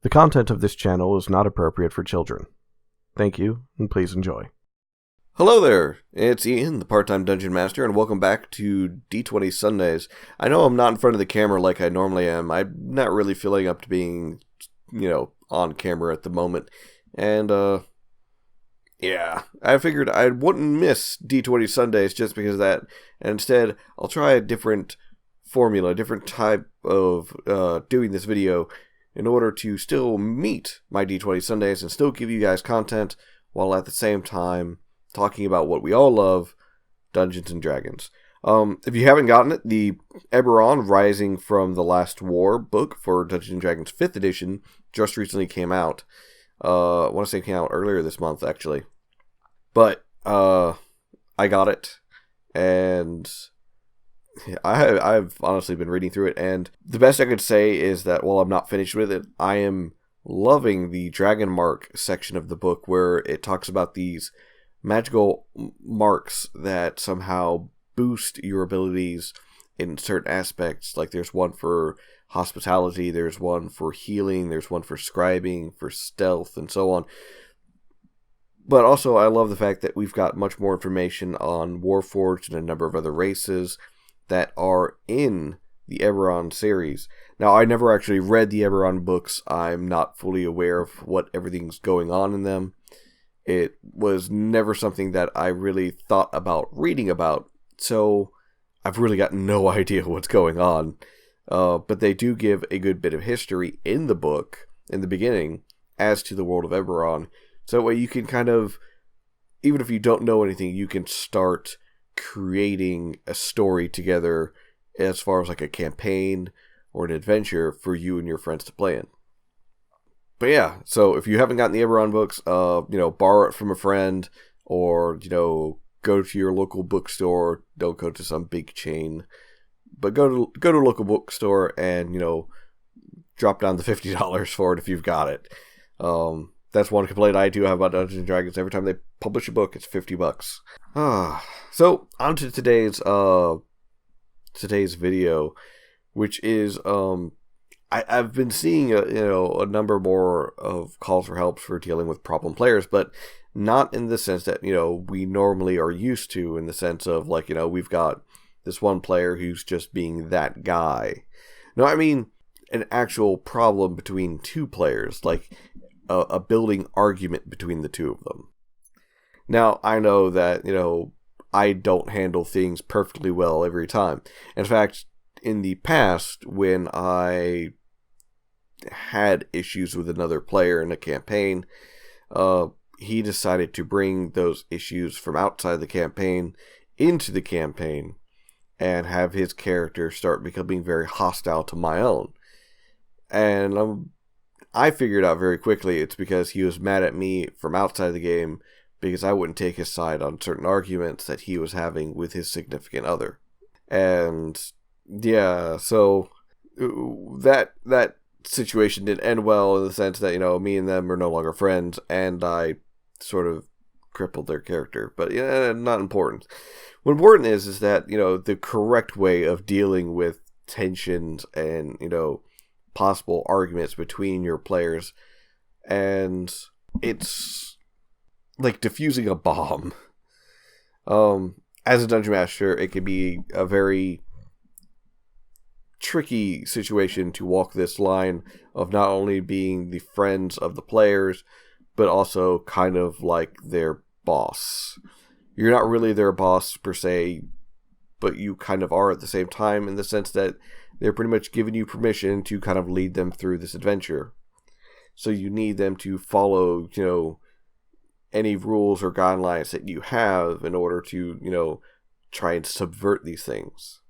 The content of this channel is not appropriate for children. Thank you, and please enjoy. Hello there, it's Ian, the part-time Dungeon Master, and welcome back to D20 Sundays. I know I'm not in front of the camera like I normally am. I'm not really feeling up to being, on camera at the moment. And, I figured I wouldn't miss D20 Sundays just because of that. And instead, I'll try a different formula, a different type of doing this video in order to still meet my D20 Sundays and still give you guys content while at the same time talking about what we all love, Dungeons and Dragons. If you haven't gotten it, the Everon Rising from the Last War book for Dungeons and Dragons 5th edition just recently came out. I want to say it came out earlier this month, actually. But I got it, and I've honestly been reading through it, and the best I could say is that while I'm not finished with it, I am loving the Dragon Mark section of the book where it talks about these magical marks that somehow boost your abilities in certain aspects. Like there's one for hospitality, there's one for healing, there's one for scribing, for stealth, and so on. But also I love the fact that we've got much more information on Warforged and a number of other races that are in the Everon series. Now, I never actually read the Everon books. I'm not fully aware of what everything's going on in them. It was never something that I really thought about reading about, so I've really got no idea what's going on. But they do give a good bit of history in the book, in the beginning, as to the world of Everon. So that way you can kind of, even if you don't know anything, you can start creating a story together as far as like a campaign or an adventure for you and your friends to play in. But yeah, so if you haven't gotten the Everon books, borrow it from a friend, or, go to your local bookstore. Don't go to some big chain, but go to a local bookstore and, drop down the $50 for it if you've got it. That's one complaint I do have about Dungeons and Dragons. Every time they publish a book, it's $50. So on to today's video, which is I've been seeing a number more of calls for help for dealing with problem players, but not in the sense that we normally are used to, in the sense of like we've got this one player who's just being that guy. No, I mean an actual problem between two players, like a building argument between the two of them. Now, I know that, I don't handle things perfectly well every time. In fact, in the past, when I had issues with another player in a campaign, he decided to bring those issues from outside the campaign into the campaign and have his character start becoming very hostile to my own. And I figured out very quickly it's because he was mad at me from outside the game because I wouldn't take his side on certain arguments that he was having with his significant other. And yeah, so that situation didn't end well, in the sense that, me and them are no longer friends, and I sort of crippled their character. But not important. What important is that, the correct way of dealing with tensions and, possible arguments between your players, and it's like diffusing a bomb. As a dungeon master, it can be a very tricky situation to walk this line of not only being the friends of the players, but also kind of like their boss. You're not really their boss per se, but you kind of are at the same time, in the sense that they're pretty much giving you permission to kind of lead them through this adventure. So you need them to follow, any rules or guidelines that you have in order to, try and subvert these things.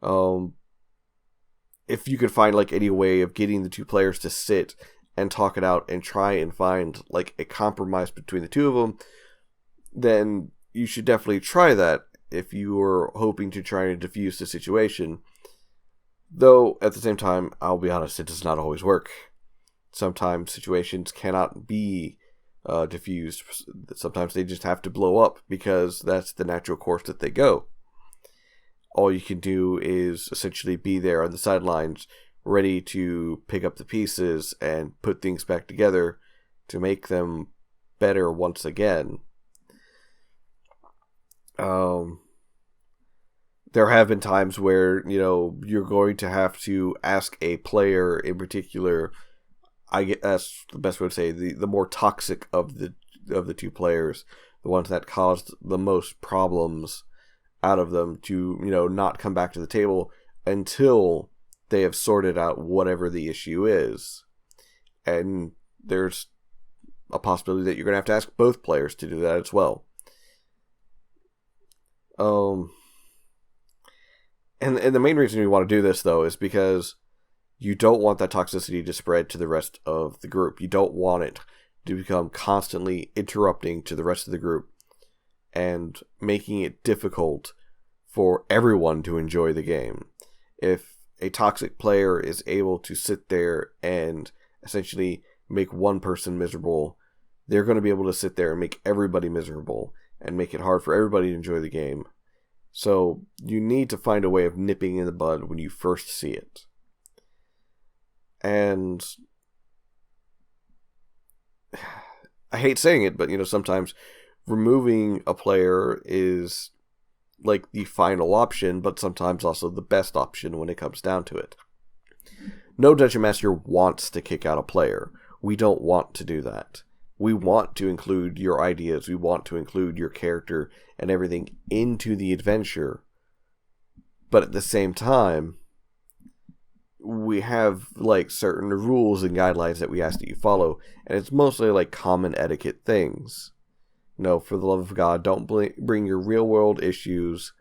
If you could find like any way of getting the two players to sit and talk it out and try and find like a compromise between the two of them, then you should definitely try that if you are hoping to try and diffuse the situation. Though, at the same time, I'll be honest, it does not always work. Sometimes situations cannot be diffused. Sometimes they just have to blow up, because that's the natural course that they go. All you can do is essentially be there on the sidelines, ready to pick up the pieces and put things back together to make them better once again. There have been times where, you're going to have to ask a player in particular. That's the best way to say, the more toxic of the two players, the ones that caused the most problems out of them, to, not come back to the table until they have sorted out whatever the issue is. And there's a possibility that you're going to have to ask both players to do that as well. And the main reason you want to do this, though, is because you don't want that toxicity to spread to the rest of the group. You don't want it to become constantly interrupting to the rest of the group and making it difficult for everyone to enjoy the game. If a toxic player is able to sit there and essentially make one person miserable, they're going to be able to sit there and make everybody miserable and make it hard for everybody to enjoy the game. So you need to find a way of nipping in the bud when you first see it. And I hate saying it, but sometimes removing a player is like the final option, but sometimes also the best option when it comes down to it. No Dungeon Master wants to kick out a player. We don't want to do that. We want to include your ideas. We want to include your character and everything into the adventure. But at the same time, we have certain rules and guidelines that we ask that you follow. And it's mostly common etiquette things. For the love of God, don't bring your real world issues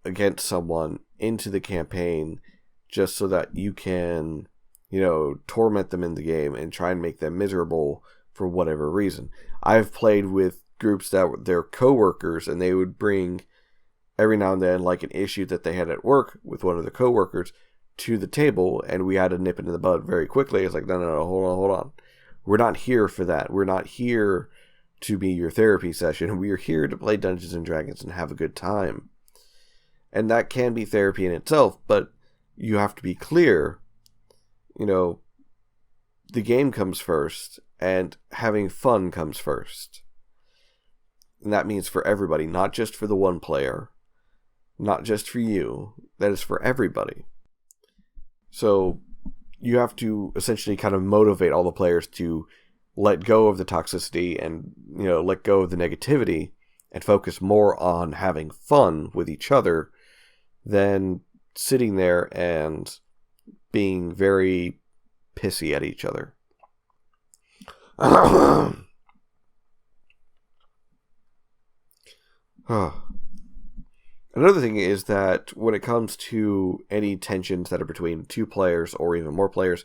against someone into the campaign just so that you can, torment them in the game and try and make them miserable for whatever reason. I've played with groups that were their coworkers, and they would bring every now and then an issue that they had at work with one of the coworkers to the table, and we had to nip it in the bud very quickly. It's no, hold on. We're not here for that. We're not here to be your therapy session. We are here to play Dungeons and Dragons and have a good time. And that can be therapy in itself, but you have to be clear, the game comes first, and having fun comes first. And that means for everybody, not just for the one player, not just for you. That is for everybody. So you have to essentially kind of motivate all the players to let go of the toxicity and, let go of the negativity and focus more on having fun with each other than sitting there and being very pissy at each other. Another thing is that when it comes to any tensions that are between two players or even more players,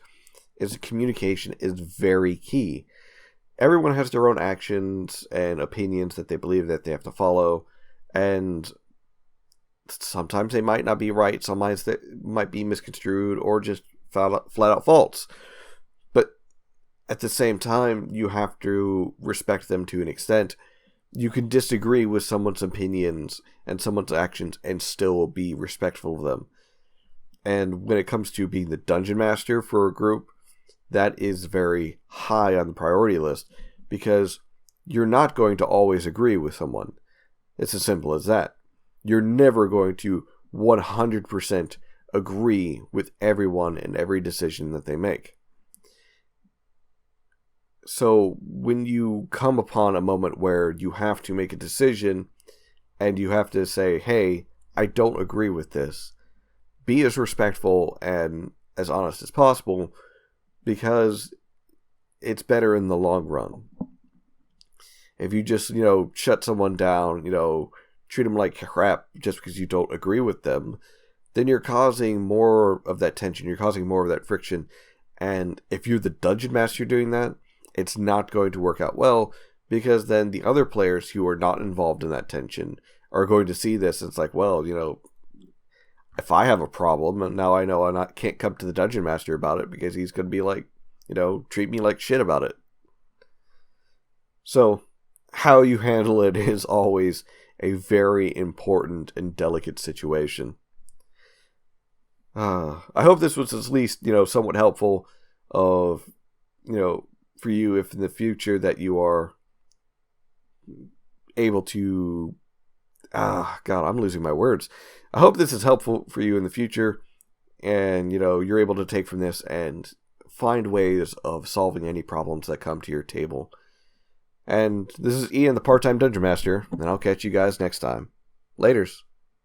is communication is very key. Everyone has their own actions and opinions that they believe that they have to follow, and sometimes they might not be right, sometimes they might be misconstrued or just flat out false. But at the same time, you have to respect them to an extent. You can disagree with someone's opinions and someone's actions and still be respectful of them. And when it comes to being the dungeon master for a group, that is very high on the priority list, because you're not going to always agree with someone. It's as simple as that. You're never going to 100% agree with everyone and every decision that they make. So when you come upon a moment where you have to make a decision and you have to say, hey, I don't agree with this, be as respectful and as honest as possible, because it's better in the long run. If you just, shut someone down, treat them like crap just because you don't agree with them, then you're causing more of that tension, you're causing more of that friction. And if you're the dungeon master doing that, it's not going to work out well, because then the other players who are not involved in that tension are going to see this. And it's like, well, if I have a problem, and now I know can't come to the dungeon master about it because he's going to be like, treat me like shit about it. So how you handle it is always a very important and delicate situation. I hope this was at least, somewhat helpful of, for you if in the future that you are able to, God, I'm losing my words. I hope this is helpful for you in the future and, you're able to take from this and find ways of solving any problems that come to your table. And this is Ian, the part-time Dungeon Master, and I'll catch you guys next time. Laters.